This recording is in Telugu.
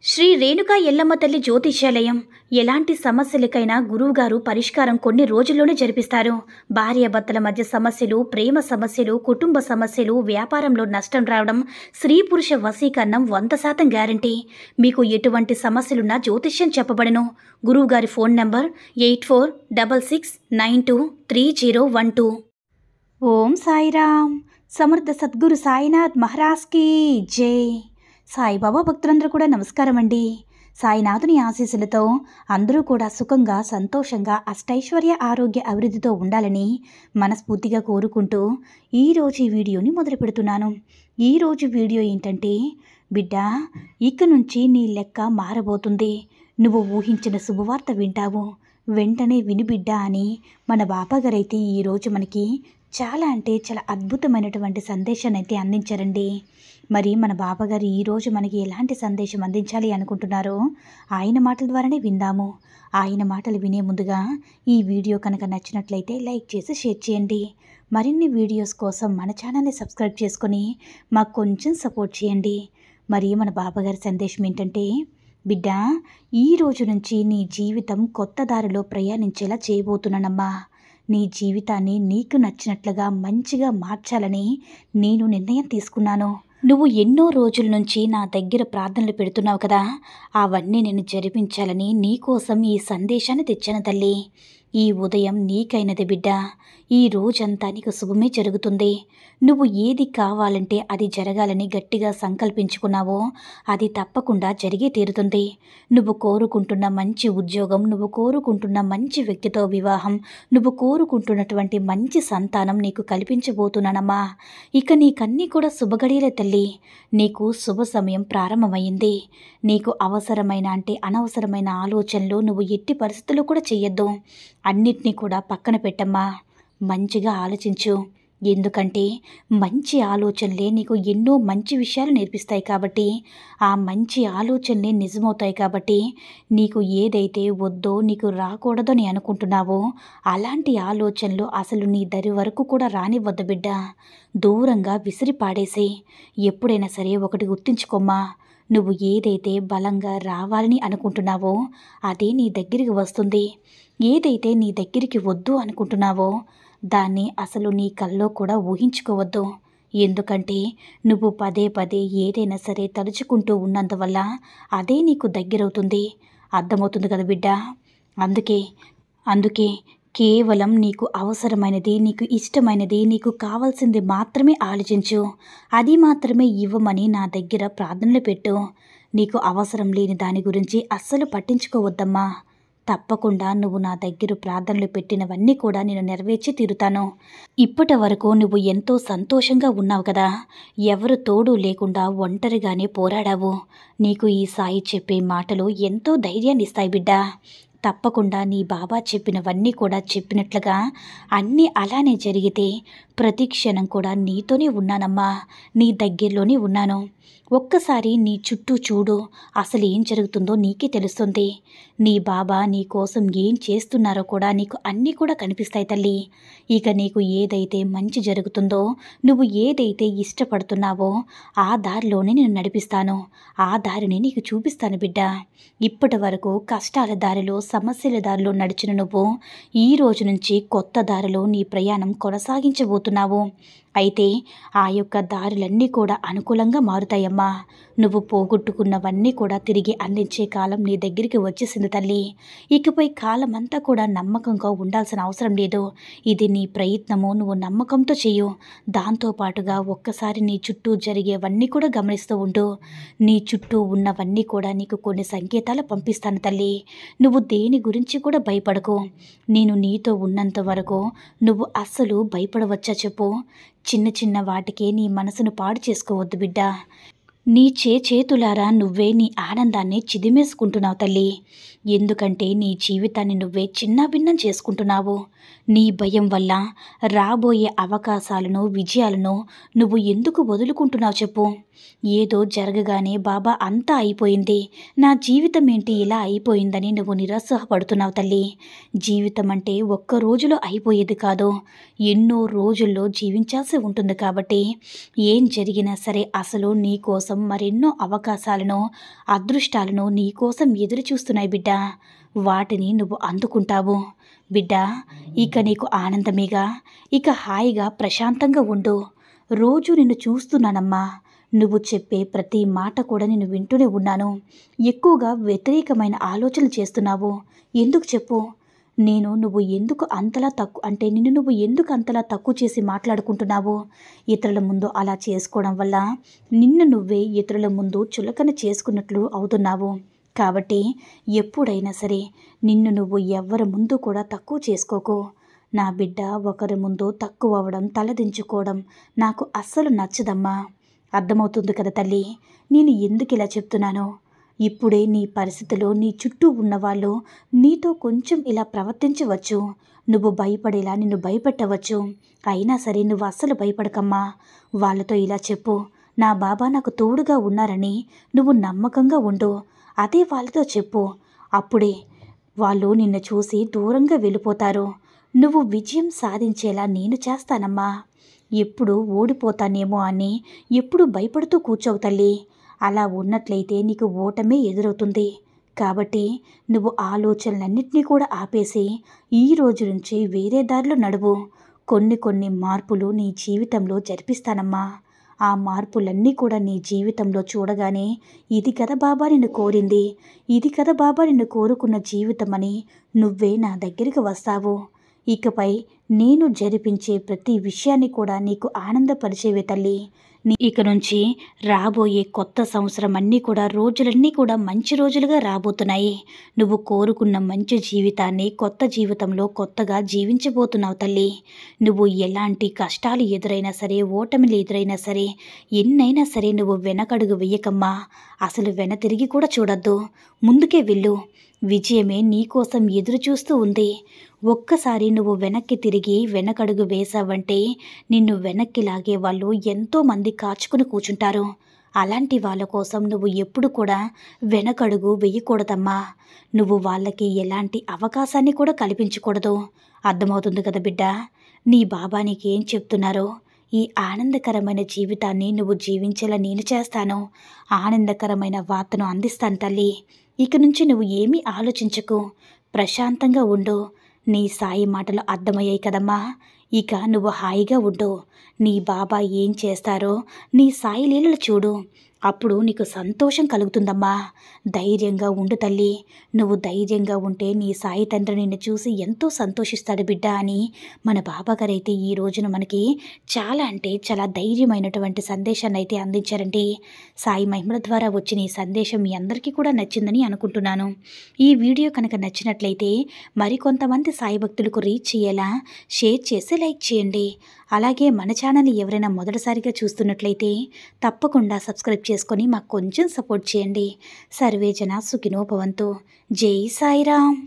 శ్రీ రేణుకా ఎల్లమ్మ తల్లి జ్యోతిష్యాలయం. ఎలాంటి సమస్యలకైనా గురువుగారు పరిష్కారం కొన్ని రోజుల్లోనే జరిపిస్తారు. భార్యాభర్తల మధ్య సమస్యలు, ప్రేమ సమస్యలు, కుటుంబ సమస్యలు, వ్యాపారంలో నష్టం రావడం, స్త్రీ పురుష వశీకరణం 100% గ్యారంటీ. మీకు ఎటువంటి సమస్యలున్నా జ్యోతిష్యం చెప్పబడను. గురువుగారి ఫోన్ నంబర్ 8466923012. ఓం సాయిరామ్. సమర్థ సద్గురు సాయినాథ్ మహారాజ్కి జై. సాయిబాబా భక్తులందరూ కూడా నమస్కారం అండి. సాయినాథుని ఆశీస్సులతో అందరూ కూడా సుఖంగా, సంతోషంగా, అష్టైశ్వర్య, ఆరోగ్య, అభివృద్ధితో ఉండాలని మనస్ఫూర్తిగా కోరుకుంటూ ఈరోజు ఈ వీడియోని మొదలు పెడుతున్నాను. ఈరోజు వీడియో ఏంటంటే, బిడ్డ, ఇక నుంచి నీ లెక్క మారబోతుంది. నువ్వు ఊహించిన శుభవార్త వింటావు. వెంటనే విను బిడ్డ అని మన బాబాగారైతే ఈరోజు మనకి చాలా అద్భుతమైనటువంటి సందేశాన్ని అయితే అందించారండి. మరి మన బాబాగారు ఈరోజు మనకి ఎలాంటి సందేశం అందించాలి అనుకుంటున్నారో ఆయన మాటల ద్వారానే విందాము. ఆయన మాటలు వినే ముందుగా ఈ వీడియో కనుక నచ్చినట్లయితే లైక్ చేసి షేర్ చేయండి. మరిన్ని వీడియోస్ కోసం మన ఛానల్ని సబ్స్క్రైబ్ చేసుకొని మాకు కొంచెం సపోర్ట్ చేయండి. మరి మన బాబాగారి సందేశం ఏంటంటే, బిడ్డ, ఈ రోజు నుంచి నీ జీవితం కొత్త దారిలో ప్రయాణించేలా చేయబోతున్నానమ్మా. నీ జీవితాన్ని నీకు నచ్చినట్లుగా మంచిగా మార్చాలని నేను నిర్ణయం తీసుకున్నాను. నువ్వు ఎన్నో రోజుల నుంచి నా దగ్గర ప్రార్థనలు పెడుతున్నావు కదా, అవన్నీ నేను జరిపించాలని నీకోసం ఈ సందేశాన్ని తెచ్చాను తల్లి. ఈ ఉదయం నీకైనది బిడ్డ. ఈ రోజంతా నీకు శుభమే జరుగుతుంది. నువ్వు ఏది కావాలంటే అది జరగాలని గట్టిగా సంకల్పించుకున్నావో అది తప్పకుండా జరిగే తీరుతుంది. నువ్వు కోరుకుంటున్న మంచి ఉద్యోగం, నువ్వు కోరుకుంటున్న మంచి వ్యక్తితో వివాహం, నువ్వు కోరుకుంటున్నటువంటి మంచి సంతానం నీకు కల్పించబోతున్నానమ్మా. ఇక నీకన్నీ కూడా శుభగడియలే తల్లి. నీకు శుభ సమయం ప్రారంభమైంది. నీకు అవసరమైన అనవసరమైన ఆలోచనలు నువ్వు ఎట్టి పరిస్థితుల్లో కూడా చెయ్యొద్దు. అన్నిటినీ కూడా పక్కన పెట్టమ్మా. మంచిగా ఆలోచించు. ఎందుకంటే మంచి ఆలోచనలే నీకు ఎన్నో మంచి విషయాలు నేర్పిస్తాయి కాబట్టి, ఆ మంచి ఆలోచనలే నిజమవుతాయి కాబట్టి, నీకు ఏదైతే వద్దో, నీకు రాకూడదో అని అనుకుంటున్నావో అలాంటి ఆలోచనలు అసలు నీ దరి వరకు కూడా రానివ్వద్దు బిడ్డ. దూరంగా విసిరి పాడేసి. ఎప్పుడైనా సరే ఒకటి గుర్తుంచుకోమ్మా, నువ్వు ఏదైతే బలంగా రావాలని అనుకుంటున్నావో అదే నీ దగ్గరికి వస్తుంది. ఏదైతే నీ దగ్గరికి వద్దు అనుకుంటున్నావో దాన్ని అసలు నీ కల్లో కూడా ఊహించుకోవద్దు. ఎందుకంటే నువ్వు పదే పదే ఏదైనా సరే తలుచుకుంటూ ఉన్నందువల్ల అదే నీకు దగ్గరవుతుంది. అర్థమవుతుంది కదా బిడ్డ. అందుకే కేవలం నీకు అవసరమైనది, నీకు ఇష్టమైనది, నీకు కావాల్సింది మాత్రమే ఆలోచించు. అది మాత్రమే ఇవ్వమని నా దగ్గర ప్రార్థనలు పెట్టు. నీకు అవసరం లేని దాని గురించి అస్సలు పట్టించుకోవద్దమ్మా. తప్పకుండా నువ్వు నా దగ్గర ప్రార్థనలు పెట్టినవన్నీ కూడా నేను నెరవేర్చి తీరుతాను. ఇప్పటి వరకు నువ్వు ఎంతో సంతోషంగా ఉన్నావు కదా. ఎవరు తోడు లేకుండా ఒంటరిగానే పోరాడావు. నీకు ఈ సాయి చెప్పే మాటలు ఎంతో ధైర్యాన్ని ఇస్తాయి బిడ్డ. తప్పకుండా నీ బాబా చెప్పినవన్నీ కూడా చెప్పినట్లుగా అన్నీ అలానే జరిగితే ప్రతి క్షణం కూడా నీతోనే ఉన్నానమ్మా. నీ దగ్గరలోనే ఉన్నాను. ఒక్కసారి నీ చుట్టూ చూడు. అసలు ఏం జరుగుతుందో నీకే తెలుస్తుంది. నీ బాబా నీ కోసం ఏం చేస్తున్నారో కూడా నీకు అన్నీ కూడా కనిపిస్తాయి తల్లి. ఇక నీకు ఏదైతే మంచి జరుగుతుందో, నువ్వు ఏదైతే ఇష్టపడుతున్నావో ఆ దారిలోనే నేను నడిపిస్తాను. ఆ దారిని నీకు చూపిస్తాను బిడ్డ. ఇప్పటి వరకు కష్టాల దారిలో, సమస్యల దారిలో నడిచిన నువ్వు ఈ రోజు నుంచి కొత్త దారిలో నీ ప్రయాణం కొనసాగించబోతున్నావు. అయితే ఆ యొక్క దారులన్నీ కూడా అనుకూలంగా మారుతాయమ్మా. నువ్వు పోగొట్టుకున్నవన్నీ కూడా తిరిగి అందించే కాలం నీ దగ్గరికి వచ్చేసింది తల్లి. ఇకపై కాలం అంతా కూడా నమ్మకంగా ఉండాల్సిన అవసరం లేదు. ఇది నీ ప్రయత్నము. నువ్వు నమ్మకంతో చెయ్యు. దాంతోపాటుగా ఒక్కసారి నీ చుట్టూ జరిగేవన్నీ కూడా గమనిస్తూ ఉండు. నీ చుట్టూ ఉన్నవన్నీ కూడా నీకు కొన్ని సంకేతాలు పంపిస్తాను తల్లి. నువ్వు దేని గురించి కూడా భయపడకు. నేను నీతో ఉన్నంత వరకు నువ్వు అస్సలు భయపడవచ్చా చెప్పు. చిన్న చిన్న వాటికే నీ మనసును పాడు చేసుకోవద్దు బిడ్డ. నీ చేతులారా నువ్వే నీ ఆనందాన్ని చిదిమేసుకుంటున్నావు తల్లి. ఎందుకంటే నీ జీవితాన్ని నువ్వే చిన్నాభిన్నం చేసుకుంటున్నావు. నీ భయం వల్ల రాబోయే అవకాశాలను, విజయాలను నువ్వు ఎందుకు వదులుకుంటున్నావు చెప్పు. ఏదో జరగగానే బాబా అంతా అయిపోయింది, నా జీవితం ఏంటి ఇలా అయిపోయిందని నువ్వు నిరుత్సాహపడుతున్నావు తల్లి. జీవితం అంటే ఒక్క రోజులో అయిపోయేది కాదు, ఎన్నో రోజుల్లో జీవించాల్సి ఉంటుంది. కాబట్టి ఏం జరిగినా సరే అసలు నీ కోసం మరెన్నో అవకాశాలను, అదృష్టాలను నీ కోసం ఎదురు చూస్తున్నాయి బిడ్డ. వాటిని నువ్వు అందుకుంటావు బిడ్డ. ఇక నీకు ఆనందమేగా, ఇక హాయిగా ప్రశాంతంగా ఉండు. రోజు నిన్ను చూస్తున్నానమ్మా, నువ్వు చెప్పే ప్రతి మాట కూడా నేను వింటూనే ఉన్నాను. ఎక్కువగా వ్యతిరేకమైన ఆలోచనలు చేస్తున్నావు. ఎందుకు చెప్పు? నువ్వు ఎందుకు అంతలా నిన్ను నువ్వు ఎందుకు అంతలా తక్కువ చేసి మాట్లాడుకుంటున్నావు? ఇతరుల ముందు అలా చేసుకోవడం వల్ల నిన్ను నువ్వే ఇతరుల ముందు చులకన చేసుకున్నట్లు అవుతున్నావు. కాబట్టి ఎప్పుడైనా సరే నిన్ను నువ్వు ఎవ్వరి ముందు కూడా తక్కువ చేసుకోకు. నా బిడ్డ ఒకరి ముందు తక్కువ అవ్వడం, తలదించుకోవడం నాకు అస్సలు నచ్చదమ్మా. అర్థమవుతుంది కదా తల్లి, నేను ఎందుకు ఇలా చెప్తున్నానో? ఇప్పుడే నీ పరిస్థితిలో నీ చుట్టూ ఉన్నవాళ్ళు నీతో కొంచెం ఇలా ప్రవర్తించవచ్చు, నువ్వు భయపడేలా నిన్ను భయపెట్టవచ్చు. అయినా సరే నువ్వు అస్సలు భయపడకమ్మా. వాళ్ళతో ఇలా చెప్పు, నా బాబా నాకు తోడుగా ఉన్నారని నువ్వు నమ్మకంగా ఉండు. అదే వాళ్ళతో చెప్పు. అప్పుడే వాళ్ళు నిన్ను చూసి దూరంగా వెళ్ళిపోతారు. నువ్వు విజయం సాధించేలా నేను చేస్తానమ్మా. ఎప్పుడు ఓడిపోతానేమో అని ఎప్పుడు భయపడుతూ కూర్చోవు తల్లి. అలా ఉన్నట్లయితే నీకు ఓటమే ఎదురవుతుంది. కాబట్టి నువ్వు ఆలోచనలన్నింటినీ కూడా ఆపేసి ఈ రోజు నుంచి వేరే దారిలో నడువు. కొన్ని మార్పులు నీ జీవితంలో జరిపిస్తానమ్మా. ఆ మార్పులన్నీ కూడా నీ జీవితంలో చూడగానే ఇది కదా బాబా నిన్ను కోరింది, ఇది కదా బాబా నిన్ను కోరుకున్న జీవితం అని నువ్వే నా దగ్గరికి వస్తావు. ఇకపై నేను జరిపించే ప్రతి విషయాన్ని కూడా నీకు ఆనందపరిచేవే తల్లి. ఇక నుంచి రాబోయే కొత్త సంవత్సరం అన్నీ కూడా రోజులన్నీ కూడా మంచి రోజులుగా రాబోతున్నాయి. నువ్వు కోరుకున్న మంచి జీవితాన్ని కొత్త జీవితంలో కొత్తగా జీవించబోతున్నావు తల్లి. నువ్వు ఎలాంటి కష్టాలు ఎదురైనా సరే, ఓటమిలు ఎదురైనా సరే, ఎన్నైనా సరే నువ్వు వెనకడుగు వెయ్యకమ్మా. అసలు తిరిగి కూడా చూడొద్దు, ముందుకే వెళ్ళు. విజయమే నీకోసం ఎదురు చూస్తూ ఉంది. ఒక్కసారి నువ్వు వెనక్కి తిరిగి వెనకడుగు వేసావంటే నిన్ను వెనక్కి లాగే వాళ్ళు ఎంతోమంది కాచుకుని కూర్చుంటారు. అలాంటి వాళ్ళ కోసం నువ్వు ఎప్పుడు కూడా వెనకడుగు వేయకూడదమ్మా. నువ్వు వాళ్ళకి ఎలాంటి అవకాశాన్ని కూడా కల్పించకూడదు. అర్థమవుతుంది కదా బిడ్డ? నీ బాబా నీకేం చెప్తున్నారో? ఈ ఆనందకరమైన జీవితాన్ని నువ్వు జీవించేలా నేను చేస్తాను. ఆనందకరమైన వార్తను అందిస్తాను తల్లి. ఇక నుంచి నువ్వు ఏమీ ఆలోచించకు, ప్రశాంతంగా ఉండు. నీ సాయి మాటలు అర్థమయ్యాయి కదమ్మా. ఇక నువ్వు హాయిగా ఉండు. నీ బాబా ఏం చేస్తారో నీ సాయి లీలలు చూడు. అప్పుడు నీకు సంతోషం కలుగుతుందమ్మా. ధైర్యంగా ఉండు తల్లి. నువ్వు ధైర్యంగా ఉంటే నీ సాయి తండ్రి నిన్ను చూసి ఎంతో సంతోషిస్తాడు బిడ్డ అని మన బాబాగారు అయితే ఈ రోజున మనకి చాలా అంటే చాలా ధైర్యమైనటువంటి సందేశాన్ని అయితే అందించారండి. సాయి మహిమల ద్వారా వచ్చిన ఈ సందేశం మీ అందరికీ కూడా నచ్చిందని అనుకుంటున్నాను. ఈ వీడియో కనుక నచ్చినట్లయితే మరికొంతమంది సాయి భక్తులకు రీచ్ చేయేలా షేర్ చేసి లైక్ చేయండి. అలాగే మన ఛానల్ని ఎవరైనా మొదటిసారిగా చూస్తున్నట్లయితే తప్పకుండా సబ్స్క్రైబ్ చేసుకొని మాకు కొంచెం సపోర్ట్ చేయండి. సర్వేజన సుఖినో భవంతు. జై సాయిరామ్.